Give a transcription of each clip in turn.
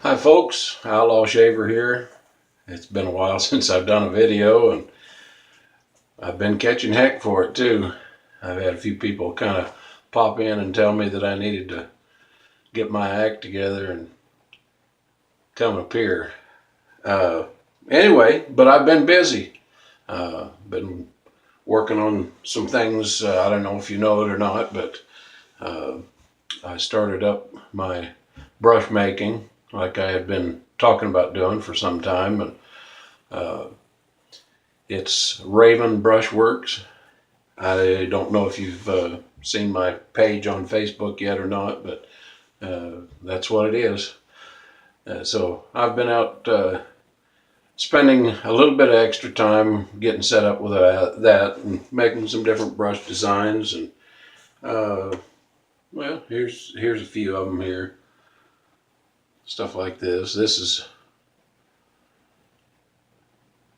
Hi folks, Outlaw Shaver here. It's been a while since I've done a video and I've been catching heck for it too. I've had a few people kind of pop in and tell me that I needed to get my act together and come up here. Uh, anyway, but I've been busy. Been working on some things. I don't know if you know it or not, but uh, I started up my brush making like I had been talking about doing for some time. And uh, it's Raven Brushworks. I don't know if you've seen my page on Facebook yet or not, but that's what it is. So I've been out spending a little bit of extra time getting set up with that and making some different brush designs. And uh, well, here's a few of them here. Stuff like this. This is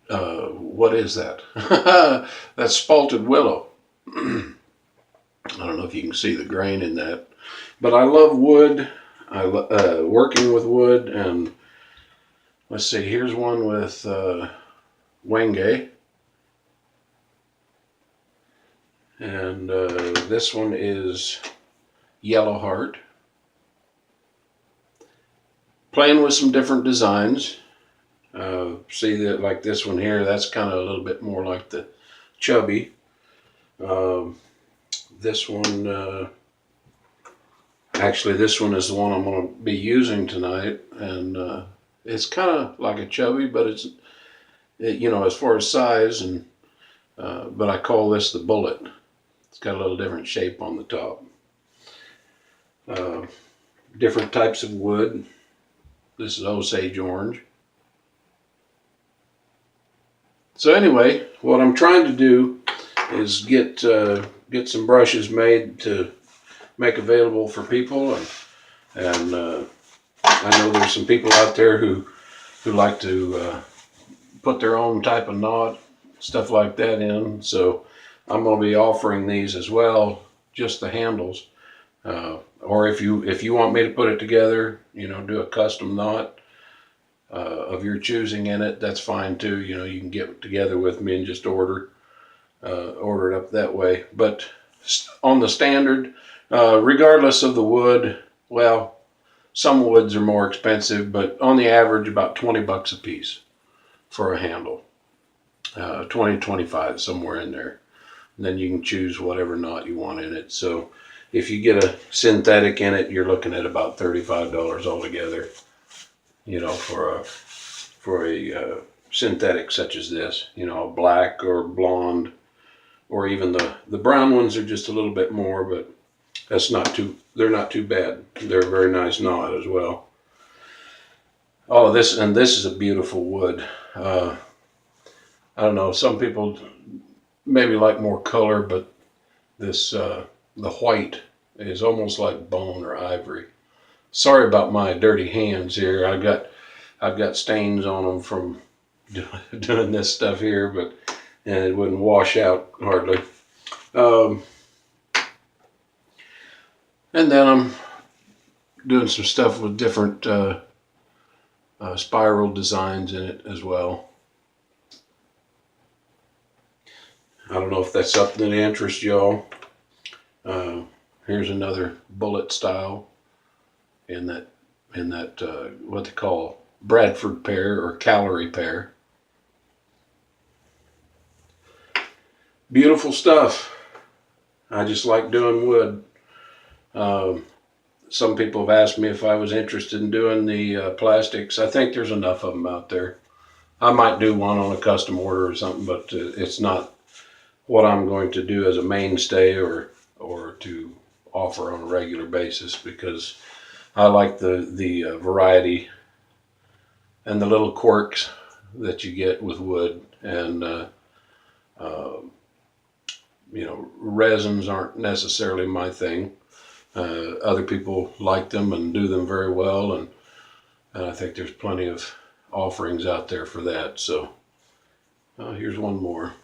what is that? That's spalted willow. I don't know if you can see the grain in that, but I love wood. I working with wood, and let's see. Here's one with wenge, and this one is yellow heart. Playing with some different designs. See that, like this one here. That's kind of a little bit more like the chubby. Um, this one. Actually, this one is the one I'm going to be using tonight, and it's kind of like a chubby, but as far as size, and but I call this the bullet. It's got a little different shape on the top. Uh, Different types of wood. This is Osage orange. So anyway, what I'm trying to do is get some brushes made to make available for people, and I know there's some people out there who like to put their own type of knot, stuff like that in. So I'm going to be offering these as well, just the handles. Or if you want me to put it together, do a custom knot of your choosing in it, that's fine too. You can get together with me and just order it up that way. But on the standard, regardless of the wood, well, some woods are more expensive, but on the average, about $20 a piece for a handle. 20, 25, somewhere in there. And then you can choose whatever knot you want in it. So if you get a synthetic in it, you're looking at about $35 altogether. For a synthetic such as this, black or blonde, or even the brown ones are just a little bit more, but they're not too bad. They're a very nice knot as well. Oh, this is a beautiful wood. I don't know, some people maybe like more color, but this the white is almost like bone or ivory. Sorry about my dirty hands here. I've got stains on them from doing this stuff here, and it wouldn't wash out hardly. Um, and then I'm doing some stuff with different spiral designs in it as well. I don't know if that's something that interests y'all. Here's another bullet style in that what they call Bradford pear or calorie pear. Beautiful stuff. I just like doing wood. Some people have asked me if I was interested in doing the plastics. I think there's enough of them out there. I might do one on a custom order or something, but it's not what I'm going to do as a mainstay or to offer on a regular basis, because I like the variety and the little quirks that you get with wood. And uh, resins aren't necessarily my thing. Other people like them and do them very well, and I think there's plenty of offerings out there for that. So here's one more.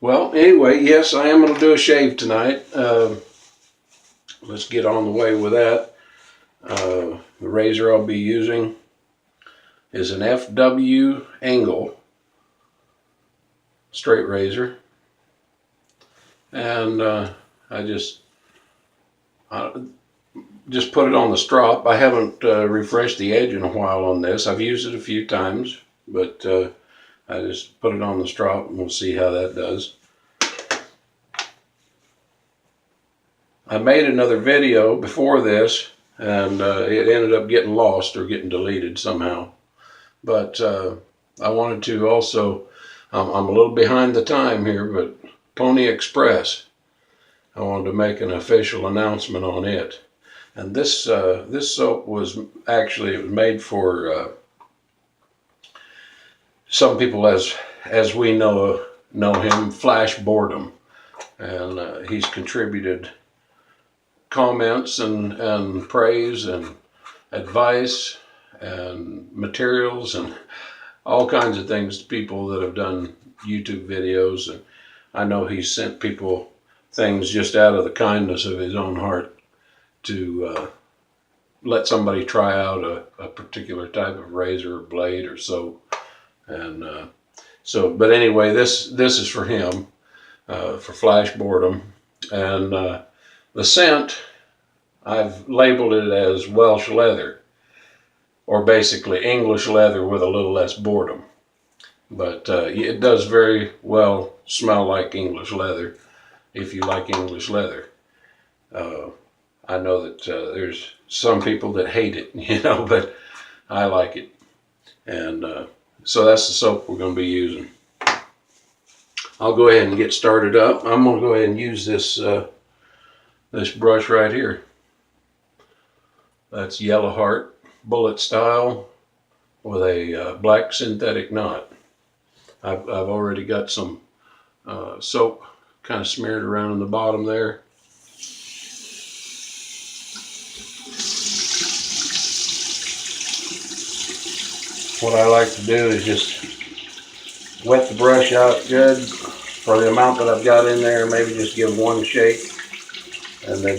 Well, anyway, yes, I am going to do a shave tonight. Let's get on the way with that. The razor I'll be using is an FW Angle straight razor, and I just put it on the strop. I haven't refreshed the edge in a while on this. I've used it a few times, but I just put it on the strop and we'll see how that does. I made another video before this, and it ended up getting lost or getting deleted somehow. But I wanted to also, I'm a little behind the time here, but Pony Express, I wanted to make an official announcement on it. And this soap was actually, it was made for some people, as we know him, Flash Boredom, and he's contributed comments and praise and advice and materials and all kinds of things to people that have done YouTube videos. And I know he's sent people things just out of the kindness of his own heart to let somebody try out a particular type of razor or blade or soap. And but anyway, this is for him, for Flash Boredom. And the scent, I've labeled it as Welsh leather, or basically English leather with a little less boredom. But it does very well smell like English leather if you like English leather. I know that there's some people that hate it, but I like it. And so that's the soap we're going to be using. I'll go ahead and get started up. I'm going to go ahead and use this this brush right here. That's Yellow Heart bullet style with a black synthetic knot. I've already got some soap kind of smeared around in the bottom there. What I like to do is just wet the brush out good for the amount that I've got in there. Maybe just give one shake and then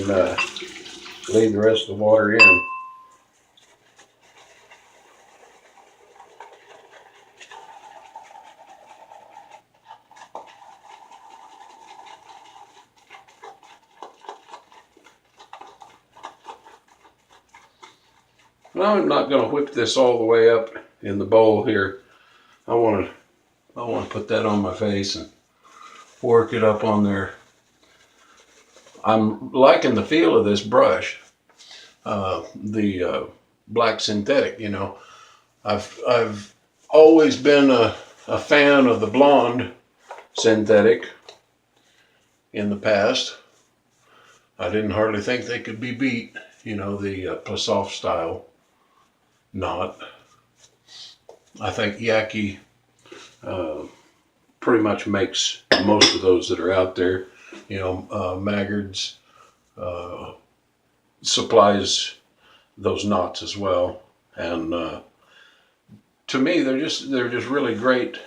leave the rest of the water in. I'm not going to whip this all the way up in the bowl here. I want to put that on my face and work it up on there. I'm liking the feel of this brush, the black synthetic. I've always been a fan of the blonde synthetic in the past. I didn't hardly think they could be beat. The Plassoff style knot. I think Yaqi pretty much makes most of those that are out there. Maggard's supplies those knots as well, and to me they're just really great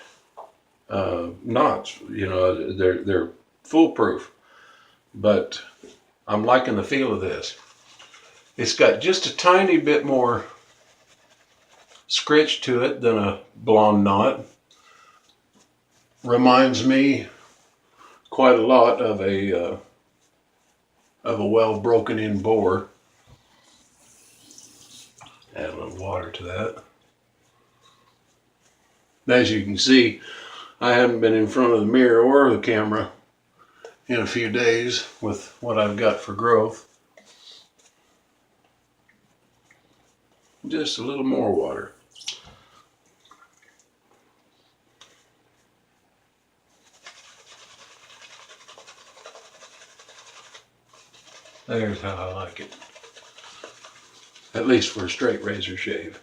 knots. They're foolproof, but I'm liking the feel of this. It's got just a tiny bit more scritch to it than a blonde knot. Reminds me quite a lot of a well broken in bore. Add a little water to that. As you can see, I haven't been in front of the mirror or the camera in a few days with what I've got for growth. Just a little more water. There's how I like it. At least for a straight razor shave.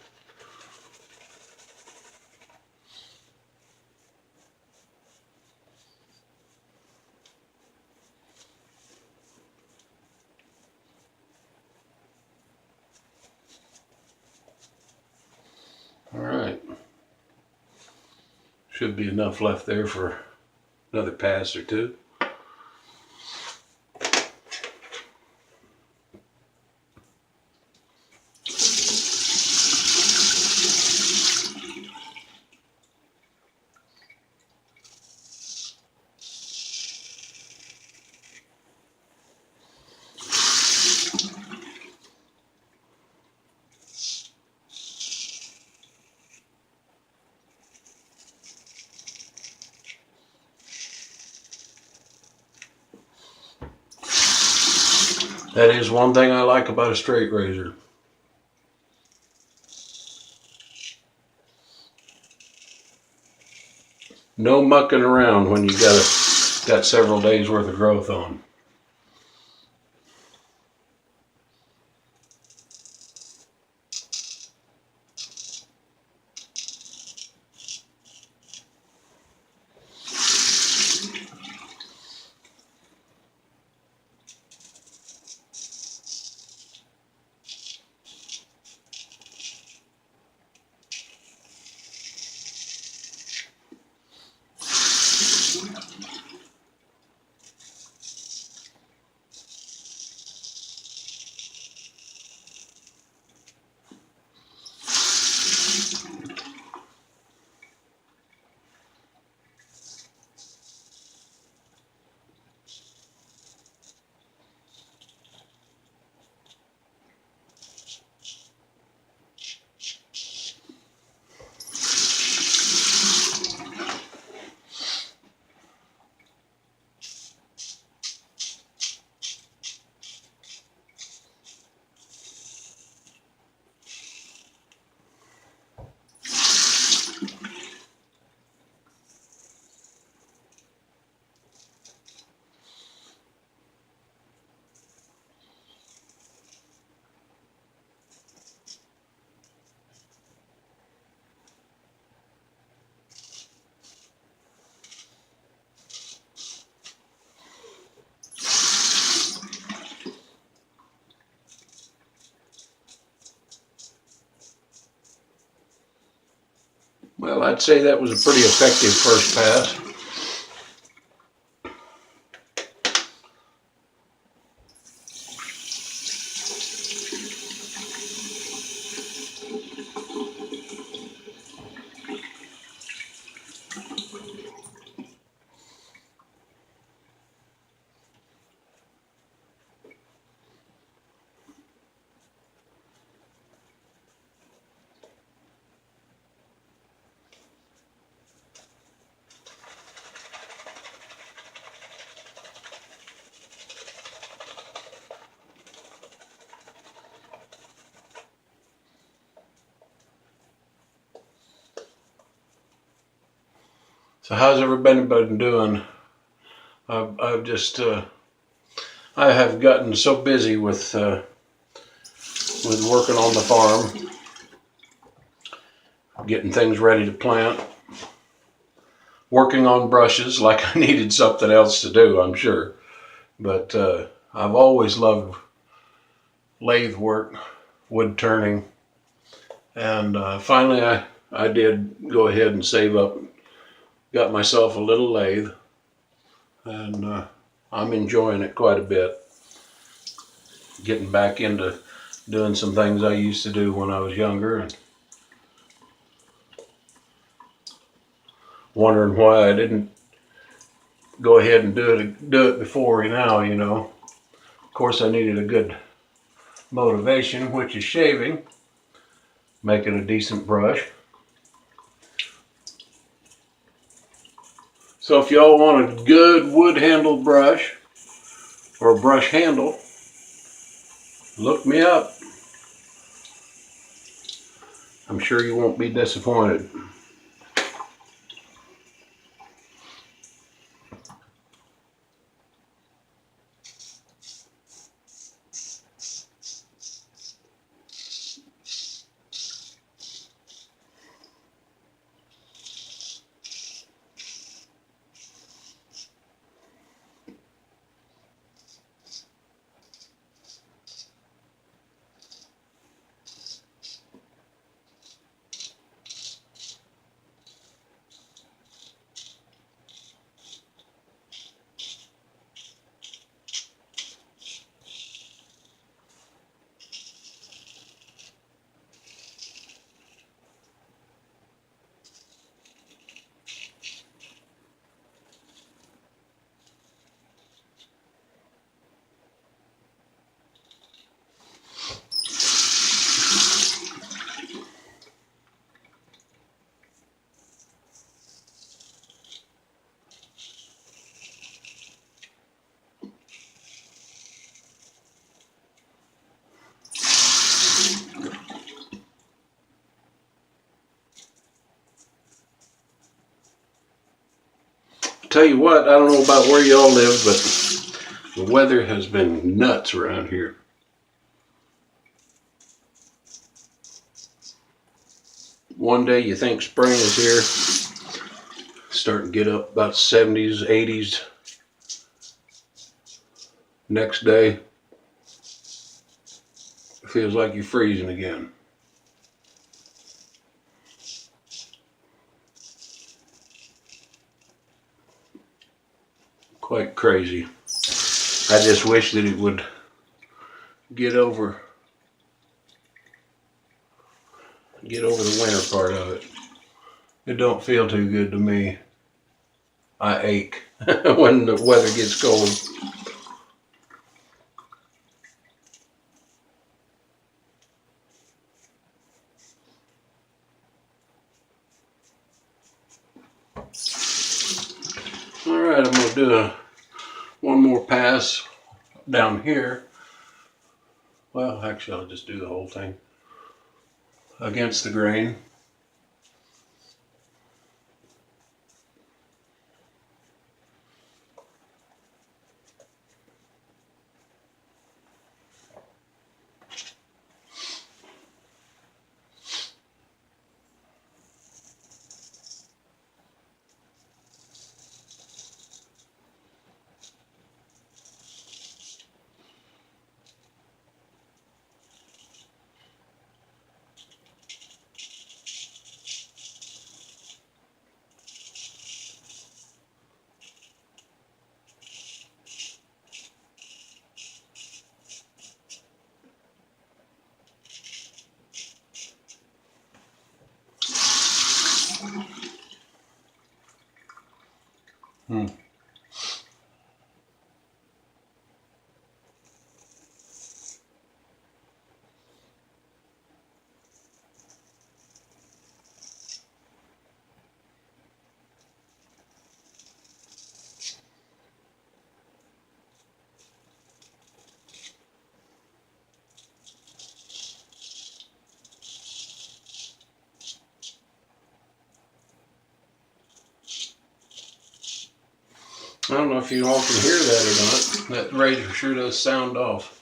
All right. Should be enough left there for another pass or two. That is one thing I like about a straight razor. No mucking around when you got several days worth of growth on. Well, I'd say that was a pretty effective first pass. So how's everybody been doing? I've just I have gotten so busy with working on the farm, getting things ready to plant, working on brushes like I needed something else to do, I'm sure. But I've always loved lathe work, wood turning, and finally I did go ahead and save up, got myself a little lathe, and I'm enjoying it quite a bit. Getting back into doing some things I used to do when I was younger, and wondering why I didn't go ahead and do it before now, you know. Of course, I needed a good motivation, which is shaving, making a decent brush. So if y'all want a good wood handled brush or a brush handle, look me up. I'm sure you won't be disappointed. Tell you what, I don't know about where y'all live, but the weather has been nuts around here. One day you think spring is here, starting to get up about 70s, 80s. Next day, it feels like you're freezing again. Quite crazy. I just wish that it would get over the winter part of it. It don't feel too good to me. I ache when the weather gets cold. All right, I'm gonna do one more pass down here. Well, actually, I'll just do the whole thing against the grain. I don't know if you all can hear that or not. That razor sure does sound off.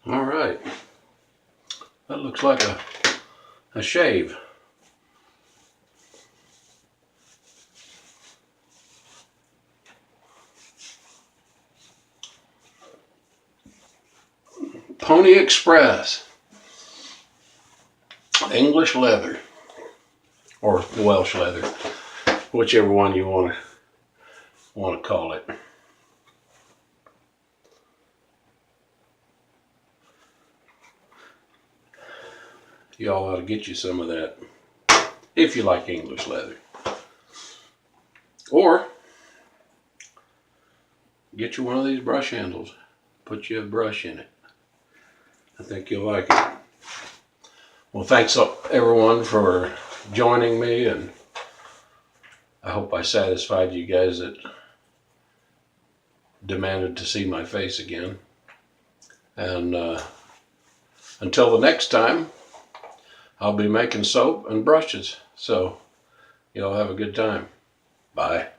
All right, that looks like a shave. Pony Express, English leather, or Welsh leather, whichever one you want to call it. Y'all ought to get you some of that if you like English leather. Or get you one of these brush handles. Put you a brush in it. I think you'll like it. Well, thanks everyone for joining me, and I hope I satisfied you guys that demanded to see my face again. And until the next time, I'll be making soap and brushes. So y'all have a good time. Bye.